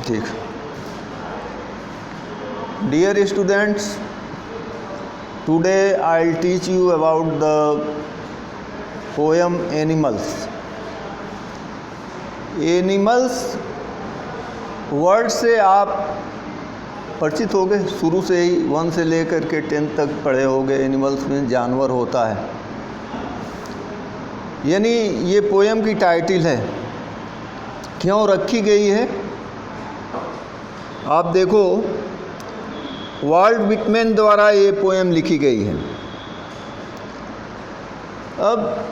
ठीक। Dear students, today I'll teach you about the poem Animals. Animals word से आप परिचित हो गए, शुरू से ही 1 से लेकर के 10 तक पढ़े होंगे। एनिमल्स में जानवर होता है, यानी ये पोएम की टाइटल है। क्यों रखी गई है आप देखो, वाल्ट विटमैन द्वारा ये पोएम लिखी गई है। अब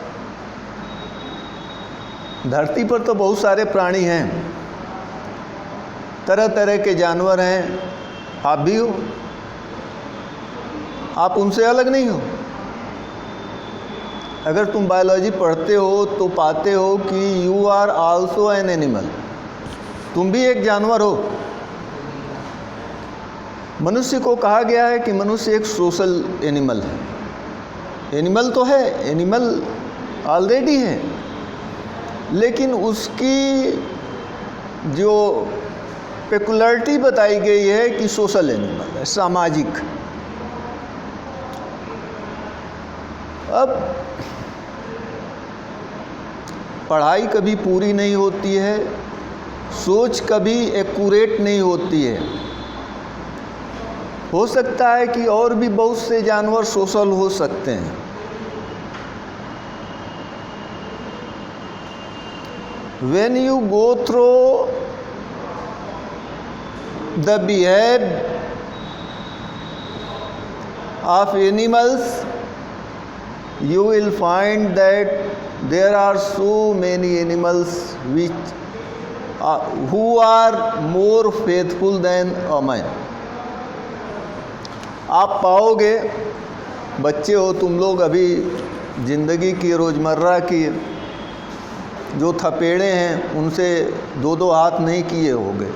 धरती पर तो बहुत सारे प्राणी हैं, तरह तरह के जानवर हैं, आप भी हो, आप उनसे अलग नहीं हो। अगर तुम बायोलॉजी पढ़ते हो तो पाते हो कि you are also an animal, तुम भी एक जानवर हो। मनुष्य को कहा गया है कि मनुष्य एक सोशल एनिमल है। एनिमल तो है, एनिमल ऑलरेडी है, लेकिन उसकी जो पेकुलरिटी बताई गई है कि सोशल एनिमल है, सामाजिक। अब पढ़ाई कभी पूरी नहीं होती है, सोच कभी एक्यूरेट नहीं होती है। हो सकता है कि और भी बहुत से जानवर सोशल हो सकते हैं। When you go through the behavior of animals, you will find that there are so many animals who are more faithful than a man. आप पाओगे, बच्चे हो तुम लोग, अभी ज़िंदगी की रोज़मर्रा की जो थपेड़े हैं उनसे 2-2 हाथ नहीं किए होंगे।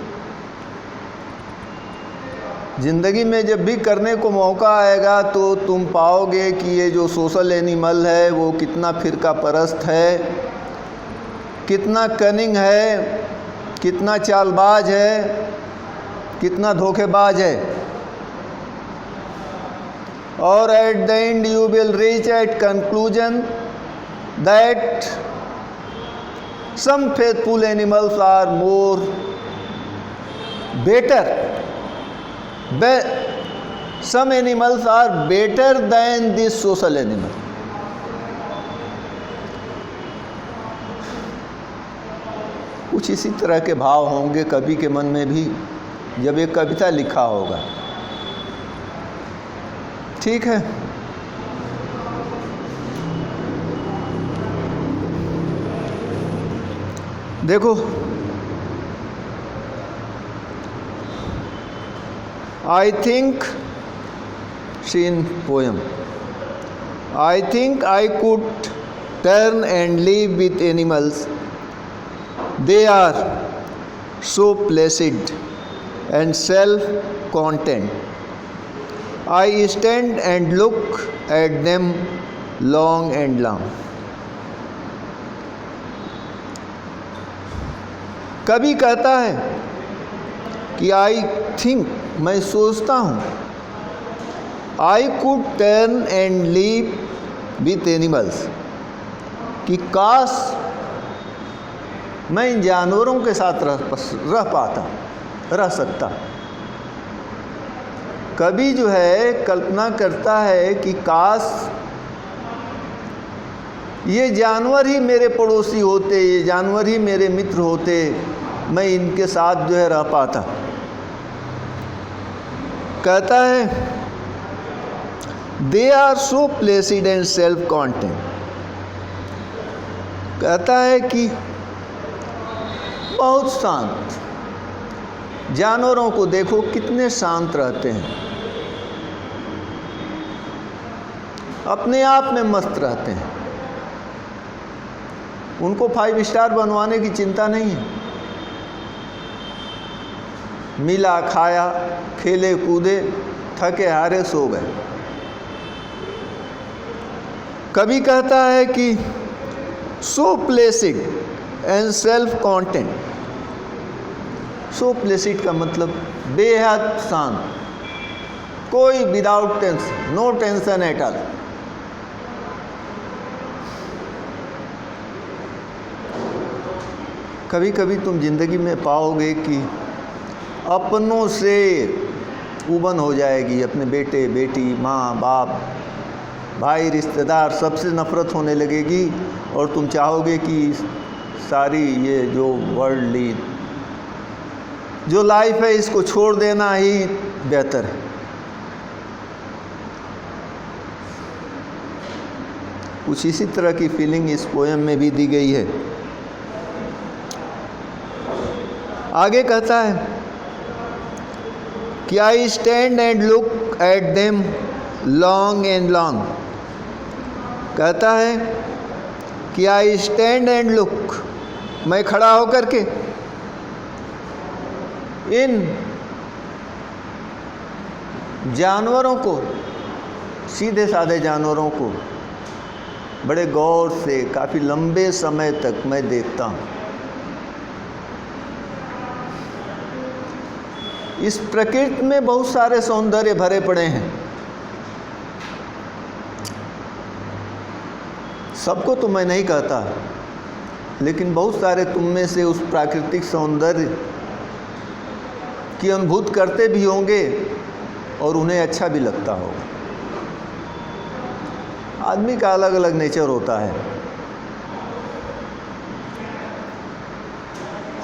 ज़िंदगी में जब भी करने को मौका आएगा तो तुम पाओगे कि ये जो सोशल एनिमल है वो कितना फ़िरका परस्त है, कितना कनिंग है, कितना चालबाज है, कितना धोखेबाज है। और at the end you will reach at conclusion that some faithful animals are more better, some animals are better than this social animal. कुछ इसी तरह के भाव होंगे कवि के मन में भी जब एक कविता लिखा होगा। ठीक है, देखो, I think, see in poem, I think I could turn and live with animals. They are so placid and self-content. I stand and look at them long and long. कभी कहता है कि आई थिंक, मैं सोचता हूँ, I could turn and live with animals, कि काश मैं इन जानवरों के साथ रह सकता। कभी जो है कल्पना करता है कि काश ये जानवर ही मेरे पड़ोसी होते, ये जानवर ही मेरे मित्र होते, मैं इनके साथ जो है रह पाता। कहता है they are so placid and self content. कहता है कि बहुत शांत, जानवरों को देखो कितने शांत रहते हैं, अपने आप में मस्त रहते हैं, उनको 5 स्टार बनवाने की चिंता नहीं है। मिला खाया, खेले कूदे, थके हारे सो गए। कभी कहता है कि so placid and self content, so placid का मतलब बेहद शांत, कोई without tension, no tension at all. कभी कभी तुम जिंदगी में पाओगे कि अपनों से उबन हो जाएगी, अपने बेटे बेटी, माँ बाप, भाई, रिश्तेदार, सबसे नफरत होने लगेगी और तुम चाहोगे कि सारी ये जो वर्ल्डली जो लाइफ है इसको छोड़ देना ही बेहतर है। कुछ इसी तरह की फीलिंग इस पोएम में भी दी गई है। आगे कहता है कि I stand and look at them long and long. कहता है कि आई स्टैंड एंड लुक, मैं खड़ा होकर के इन जानवरों को, सीधे साधे जानवरों को बड़े गौर से काफ़ी लंबे समय तक मैं देखता हूँ। इस प्रकृति में बहुत सारे सौंदर्य भरे पड़े हैं। सबको तो मैं नहीं कहता, लेकिन बहुत सारे तुम में से उस प्राकृतिक सौंदर्य की अनुभूति करते भी होंगे और उन्हें अच्छा भी लगता होगा। आदमी का अलग अलग नेचर होता है।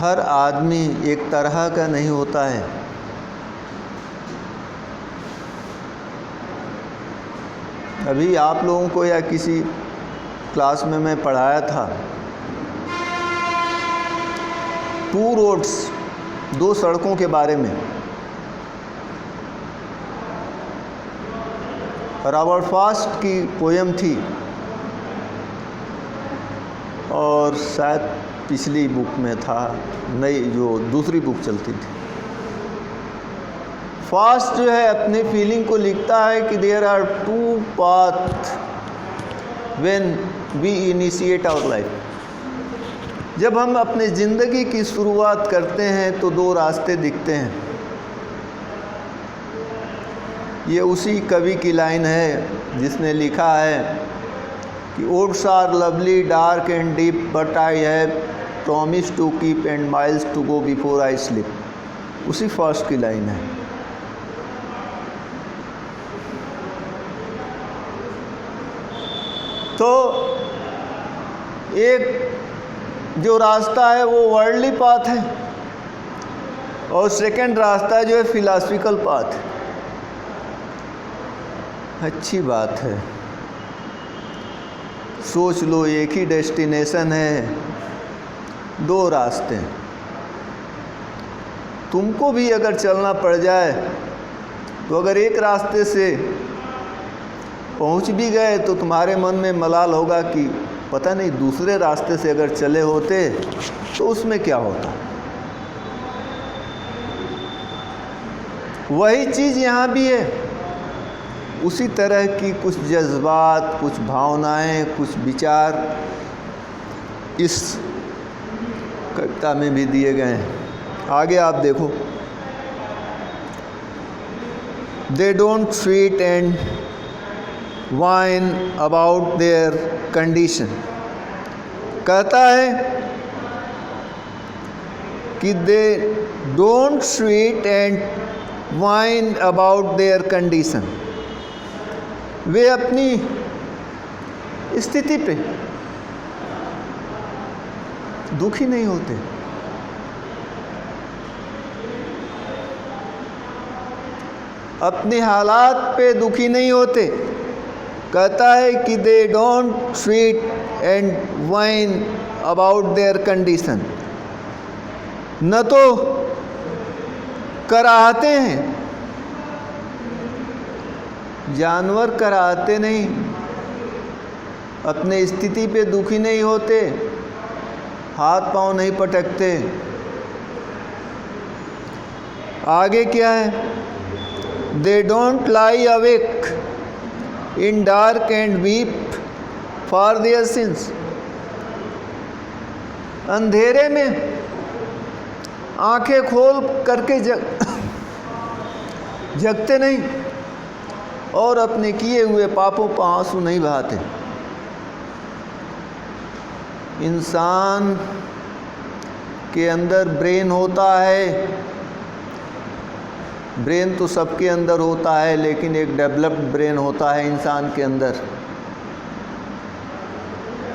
हर आदमी एक तरह का नहीं होता है। अभी आप लोगों को या किसी क्लास में मैं पढ़ाया था, 2 रोड्स, 2 सड़कों के बारे में। रॉबर्ट फ्रॉस्ट की पोयम थी और शायद पिछली बुक में था, नई जो दूसरी बुक चलती थी। फ्रॉस्ट जो है अपनी फीलिंग को लिखता है कि there are 2 path when we initiate our life. जब हम अपनी ज़िंदगी की शुरुआत करते हैं तो 2 रास्ते दिखते हैं। ये उसी कवि की लाइन है जिसने लिखा है कि woods are lovely dark and deep but I have promise to keep and miles to go before I sleep. उसी फर्स्ट की लाइन है। तो एक जो रास्ता है वो वर्ल्डली पाथ है और सेकंड रास्ता जो है फिलॉसफिकल पाथ है। अच्छी बात है, सोच लो एक ही डेस्टिनेशन है, 2 रास्ते हैं। तुमको भी अगर चलना पड़ जाए तो अगर एक रास्ते से पहुंच भी गए तो तुम्हारे मन में मलाल होगा कि पता नहीं दूसरे रास्ते से अगर चले होते तो उसमें क्या होता। वही चीज़ यहाँ भी है। उसी तरह की कुछ जज्बात, कुछ भावनाएं, कुछ विचार इस कविता में भी दिए गए हैं। आगे आप देखो, they don't treat and whine about their condition। कहता है कि they don't treat and whine about their condition। वे अपनी स्थिति पे दुखी नहीं होते। अपने हालात पे दुखी नहीं होते। कहता है कि they don't treat and wine about their condition. न तो कराहते हैं, जानवर कराहते नहीं, अपने स्थिति पे दुखी नहीं होते, हाथ पांव नहीं पटकते। आगे क्या है, they don't lie awake in dark and weep for their sins। अंधेरे में आंखें खोल करके जगते नहीं और अपने किए हुए पापों पर आंसू नहीं बहाते। इंसान के अंदर ब्रेन होता है, ब्रेन तो सबके अंदर होता है, लेकिन एक डेवलप्ड ब्रेन होता है इंसान के अंदर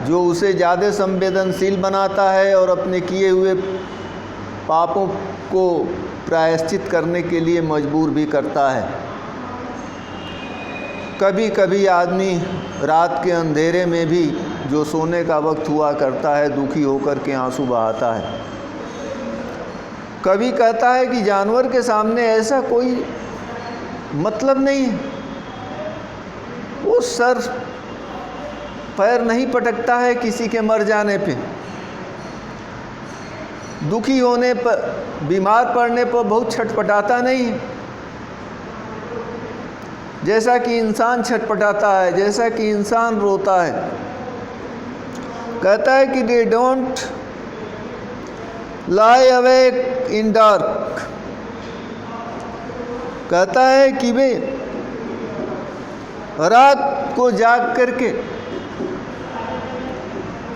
जो उसे ज़्यादा संवेदनशील बनाता है और अपने किए हुए पापों को प्रायश्चित करने के लिए मजबूर भी करता है। कभी कभी आदमी रात के अंधेरे में भी जो सोने का वक्त हुआ करता है दुखी होकर के आंसू बहाता है। कभी कहता है कि जानवर के सामने ऐसा कोई मतलब नहीं है, वो सर पैर नहीं पटकता है किसी के मर जाने पे, दुखी होने पर, बीमार पड़ने पर बहुत छटपटाता नहीं है जैसा कि इंसान छटपटाता है, जैसा कि इंसान रोता है। कहता है कि they don't lie awake in dark, कहता है कि वे रात को जाग करके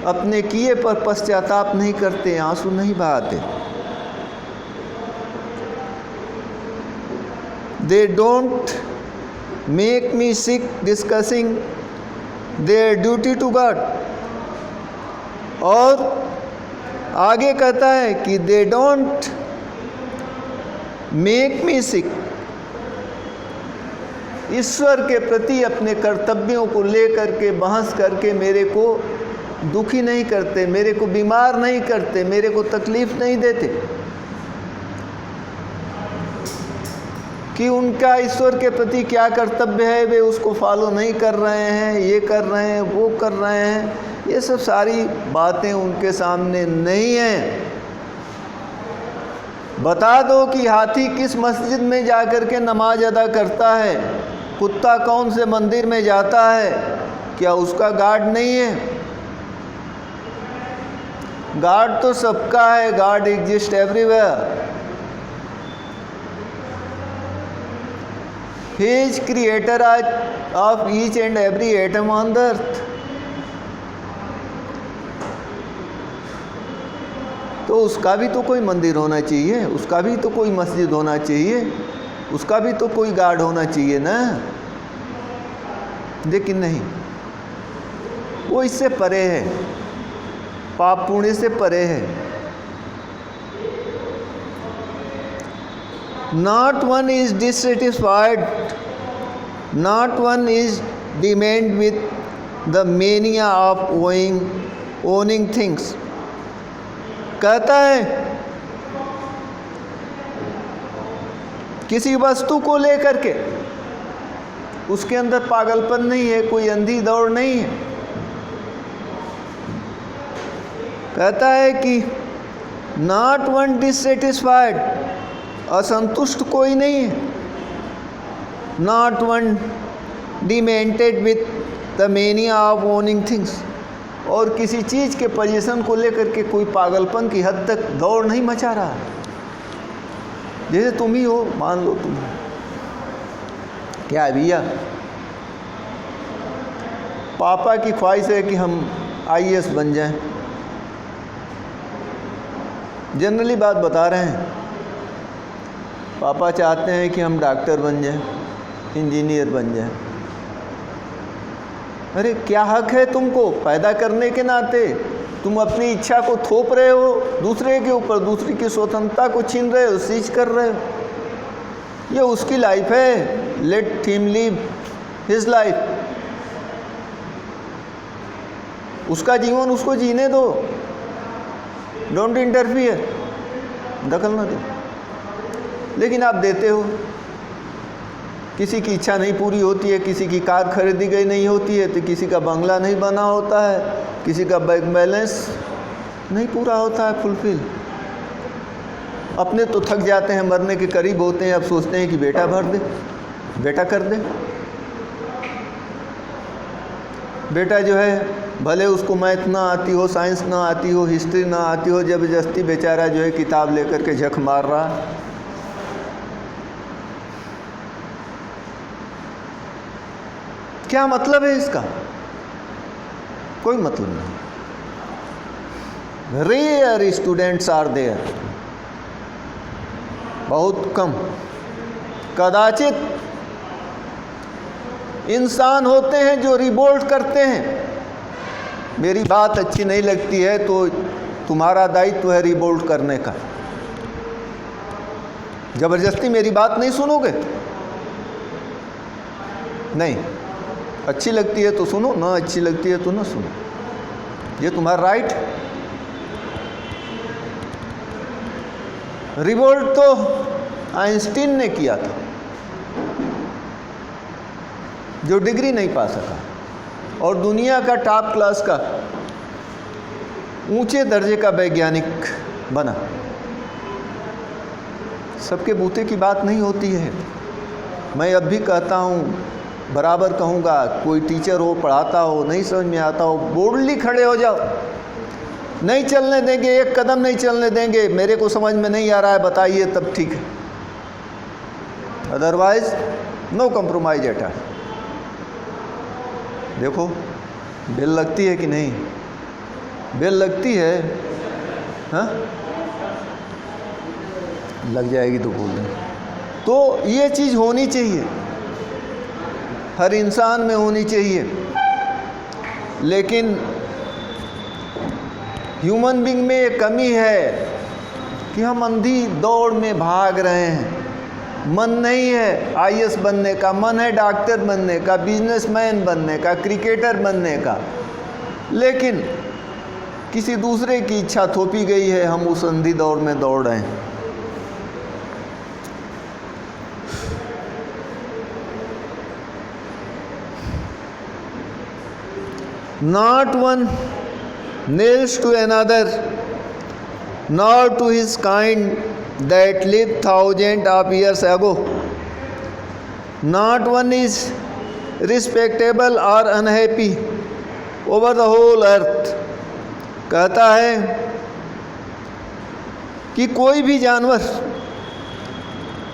अपने किए पर पश्चाताप नहीं करते, आंसू नहीं बहाते। They don't make me sick discussing their duty to God, और आगे कहता है कि दे डोंट मेक मी सिक, ईश्वर के प्रति अपने कर्तव्यों को लेकर के बहस करके मेरे को दुखी नहीं करते, मेरे को बीमार नहीं करते, मेरे को तकलीफ नहीं देते कि उनका ईश्वर के प्रति क्या कर्तव्य है, वे उसको फॉलो नहीं कर रहे हैं, ये कर रहे हैं, वो कर रहे हैं। ये सब सारी बातें उनके सामने नहीं हैं। बता दो कि हाथी किस मस्जिद में जाकर के नमाज अदा करता है, कुत्ता कौन से मंदिर में जाता है, क्या उसका गार्ड नहीं है? गार्ड तो सबका है, guard exist everywhere. He is creator of each and every atom on the earth. तो उसका भी तो कोई मंदिर होना चाहिए, उसका भी तो कोई मस्जिद होना चाहिए, उसका भी तो कोई गार्ड होना चाहिए ना, लेकिन नहीं, वो इससे परे है, पाप पुण्य से परे है। Not one is dissatisfied, not one is demented with the mania of owning things. कहता है किसी वस्तु को लेकर के उसके अंदर पागलपन नहीं है, कोई अंधी दौड़ नहीं है। कहता है कि not one dissatisfied, असंतुष्ट कोई नहीं है। Not one demented with the mania of owning things, और किसी चीज़ के पोजीशन को लेकर के कोई पागलपन की हद तक दौड़ नहीं मचा रहा। जैसे तुम ही हो, मान लो तुम, क्या है भैया, पापा की ख्वाहिश है कि हम IAS बन जाएं, जनरली बात बता रहे हैं। पापा चाहते हैं कि हम डॉक्टर बन जाएं, इंजीनियर बन जाएं। अरे क्या हक है तुमको? पैदा करने के नाते तुम अपनी इच्छा को थोप रहे हो दूसरे के ऊपर, दूसरे की स्वतंत्रता को छीन रहे हो, सीज कर रहे हो। ये उसकी लाइफ है, let him live his life, उसका जीवन उसको जीने दो, डोंट इंटरफियर, दखल ना दो। लेकिन आप देते हो, किसी की इच्छा नहीं पूरी होती है, किसी की कार खरीदी गई नहीं होती है, तो किसी का बंगला नहीं बना होता है, किसी का बैंक बैलेंस नहीं पूरा होता है फुलफिल। अपने तो थक जाते हैं, मरने के करीब होते हैं, अब सोचते हैं कि बेटा भर दे, बेटा कर दे। बेटा जो है भले उसको मैथ ना आती हो, साइंस ना आती हो, हिस्ट्री ना आती हो, ज़बरदस्ती बेचारा जो है किताब लेकर के झक मार रहा है। क्या मतलब है इसका? कोई मतलब नहीं। रेयर स्टूडेंट्स आर देयर, बहुत कम, कदाचित इंसान होते हैं जो रिवोल्ट करते हैं। मेरी बात अच्छी नहीं लगती है तो तुम्हारा दायित्व है रिवोल्ट करने का। जबरदस्ती मेरी बात नहीं सुनोगे? नहीं, अच्छी लगती है तो सुनो, ना अच्छी लगती है तो ना सुनो, ये तुम्हारा राइट। रिवोल्ट तो आइंस्टीन ने किया था, जो डिग्री नहीं पा सका और दुनिया का टॉप क्लास का ऊंचे दर्जे का वैज्ञानिक बना। सबके बूते की बात नहीं होती है। मैं अब भी कहता हूँ, बराबर कहूँगा, कोई टीचर हो, पढ़ाता हो, नहीं समझ में आता हो, बोल्डली खड़े हो जाओ। नहीं चलने देंगे, एक कदम नहीं चलने देंगे। मेरे को समझ में नहीं आ रहा है, बताइए, तब ठीक है, otherwise no compromise at all. देखो बेल लगती है कि नहीं? बेल लगती है, हाँ लग जाएगी तो बोल दें। तो ये चीज़ होनी चाहिए, हर इंसान में होनी चाहिए। लेकिन ह्यूमन बीइंग में ये कमी है कि हम अंधी दौड़ में भाग रहे हैं। मन नहीं है आईएएस बनने का, मन है डॉक्टर बनने का, बिजनेसमैन बनने का, क्रिकेटर बनने का, लेकिन किसी दूसरे की इच्छा थोपी गई है, हम उस अंधी दौड़ में दौड़ रहे हैं। Not one nails to another, nor to his kind that lived thousands of years ago. Not one is respectable or unhappy over the whole earth. कहता है कि कोई भी जानवर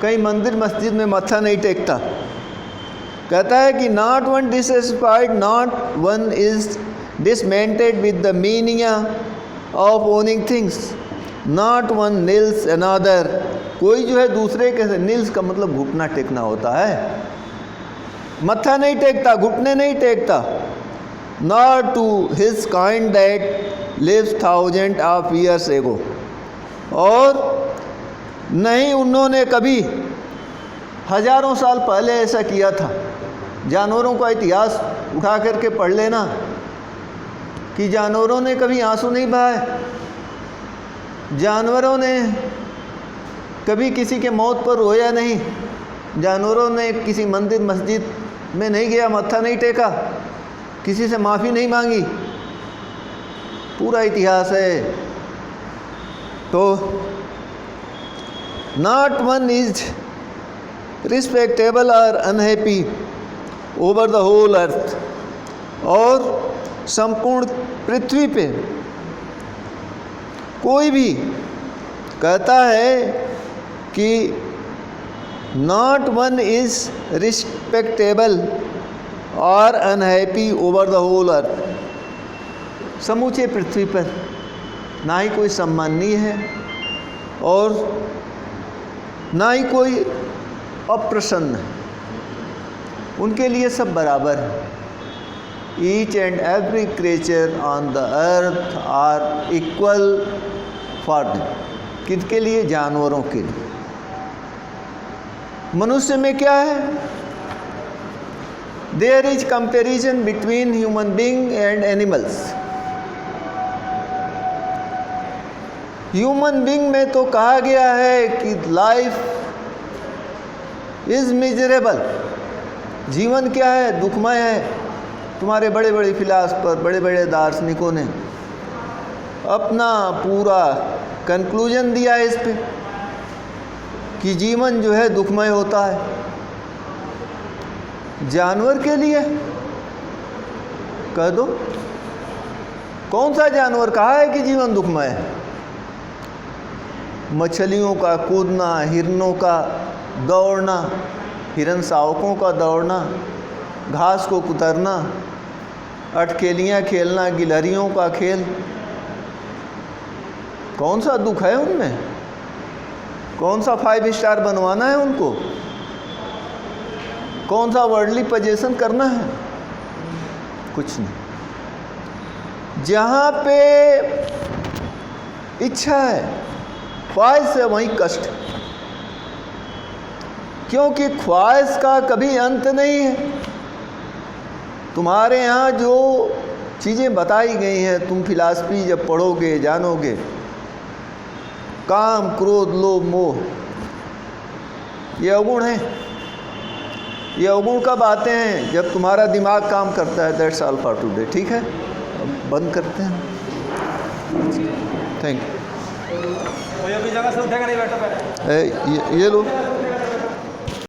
कहीं मंदिर मस्जिद में मत्था नहीं टेकता। कहता है कि not one dissatisfied, not one is discontented with the meaning of owning things, not one kneels another. कोई जो है दूसरे के, नील्स का मतलब घुटना टेकना होता है, मत्था नहीं टेकता, घुटने नहीं टेकता। Not to his kind that lives thousands of years ago, और नहीं उन्होंने कभी हजारों साल पहले ऐसा किया था। जानवरों का इतिहास उठा करके पढ़ लेना कि जानवरों ने कभी आंसू नहीं बहाए, जानवरों ने कभी किसी के मौत पर रोया नहीं, जानवरों ने किसी मंदिर मस्जिद में नहीं गया, मत्था नहीं टेका, किसी से माफ़ी नहीं मांगी, पूरा इतिहास है। तो not one is respectable or unhappy over the whole earth, और संपूर्ण पृथ्वी पे कोई भी कहता है कि not one is respectable or unhappy over the whole earth. समूचे पृथ्वी पर ना ही कोई सम्माननीय है और ना ही कोई अप्रसन्न है, उनके लिए सब बराबर है। Each and every creature on the earth are equal for them. किसके लिए? जानवरों के लिए। मनुष्य में क्या है? There is comparison between human being and animals. Human being में तो कहा गया है कि लाइफ इज मिजरेबल। जीवन क्या है? दुखमय है। तुम्हारे बड़े बड़े फिलासफर, बड़े बड़े दार्शनिकों ने अपना पूरा कंक्लूजन दिया है इस पे कि जीवन जो है दुखमय होता है। जानवर के लिए कह दो कौन सा जानवर कहा है कि जीवन दुखमय है? मछलियों का कूदना, हिरणों का दौड़ना, हिरण शावकों का दौड़ना, घास को कुतरना, अटकेलियाँ खेलना, गिलहरियों का खेल, कौन सा दुख है उनमें? कौन सा 5 स्टार बनवाना है उनको? कौन सा वर्ल्डली पोजीशन करना है? कुछ नहीं। जहाँ पे इच्छा है, ख्वाहिश है, वहीं कष्ट, क्योंकि ख्वाहिश का कभी अंत नहीं है। तुम्हारे यहाँ जो चीज़ें बताई गई हैं, तुम फिलॉसफी जब पढ़ोगे, जानोगे, काम, क्रोध, लोभ, मोह, ये अवगुण हैं। ये अवगुण कब आते हैं? जब तुम्हारा दिमाग काम करता है। That's all for today. ठीक है, अब बंद करते हैं। Thank you. कोई अभी जगह से उठेगा नहीं, बैठो। ये लो।